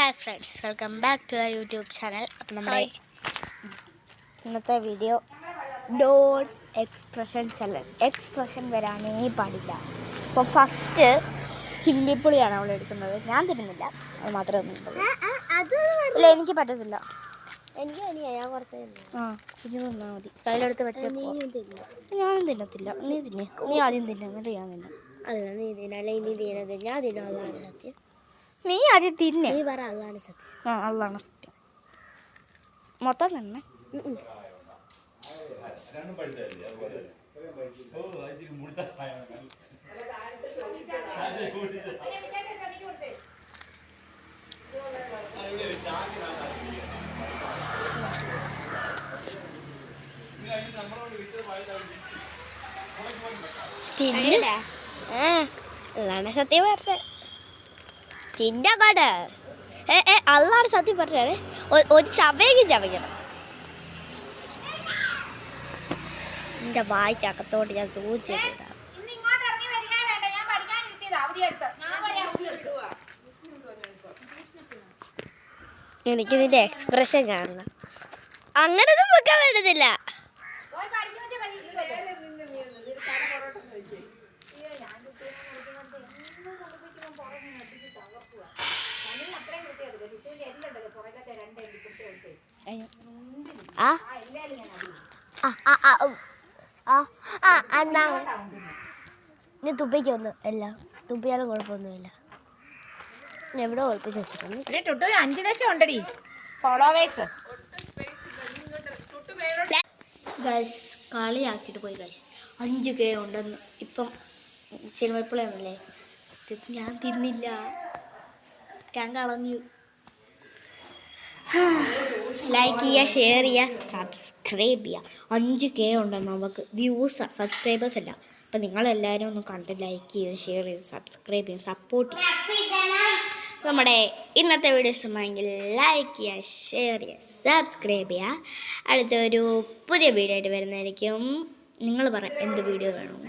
Hi friends, welcome back to YouTube channel. അപ്പം നമ്മുടെ ഇന്നത്തെ video don't expression challenge. Expression വരാനേ പാടില്ല. അപ്പോൾ ഫസ്റ്റ് ചിമ്പിപ്പുളിയാണ് അവൾ എടുക്കുന്നത്. ഞാൻ തരുന്നില്ല, അത് മാത്രമേ അല്ല, എനിക്ക് പറ്റത്തില്ല. ഞാൻ കുറച്ച് കുഞ്ഞു തന്നാൽ മതി. കയ്യിലെടുത്ത് വെച്ച ഞാനും തിന്നത്തില്ല. നീ തിന്നെ, നീ ആദ്യം തിന്നെ, എന്നിട്ട് ഞാൻ തിന്നെ. അല്ല, നീ തിന്നല്ല, ഇനി തിന്നത് ഞാൻ തിന്നും. അതാണ് സത്യം. നീ ആദ്യം തിന്നെ. നീ പറ, അതാണ് സത്യം. അതാണ് സത്യം. മൊത്തം തന്നെ. അതാണ് സത്യം പറഞ്ഞത്. ചിന്തകട അതാണ് സത്യം പറഞ്ഞാണ്. ഒരു ചവയ്ക്കണം. എൻ്റെ വായിക്കകത്തോട്ട് ഞാൻ സൂചിച്ചിട്ടാണ്. എനിക്ക് നിന്റെ എക്സ്പ്രഷൻ കാണണം. അങ്ങനൊന്നും വെക്കാൻ വേണ്ടതില്ല. നീ തുപ്പിക്കൊന്ന് എല്ലാം തുപ്പിയാലും കുഴപ്പമൊന്നുമില്ല. എവിടെ ഒളിപ്പിച്ച് വെച്ചിട്ടുണ്ട്. 5 ലക്ഷം ഉണ്ടടി ഫോളോവേഴ്സ്. ഗൈസ്, കളിയാക്കിയിട്ട് പോയി ഗൈസ്. 5K ഉണ്ടെന്ന്. ഇപ്പം സിനിമപ്പിളയാണല്ലേ. ഞാൻ തിന്നില്ല, ഞാൻ കളഞ്ഞു. ലൈക്ക് ചെയ്യുക, ഷെയർ ചെയ്യുക, സബ്സ്ക്രൈബ് ചെയ്യുക. 5K ഉണ്ടെന്ന് നമുക്ക്. വ്യൂസ്, സബ്സ്ക്രൈബേഴ്സ് അല്ല. അപ്പം നിങ്ങളെല്ലാവരും ഒന്ന് കണ്ട് ലൈക്ക് ചെയ്ത് ഷെയർ ചെയ്ത് സബ്സ്ക്രൈബ് ചെയ്ത് സപ്പോർട്ട് ചെയ്യുക. നമ്മുടെ ഇന്നത്തെ വീഡിയോ ഇഷ്ടമായെങ്കിൽ ലൈക്ക് ചെയ്യുക, ഷെയർ ചെയ്യുക, സബ്സ്ക്രൈബ് ചെയ്യുക. അടുത്തൊരു പുതിയ വീഡിയോ ആയിട്ട് വരുന്നതായിരിക്കും. നിങ്ങൾ പറ എന്ത് വീഡിയോ വേണം.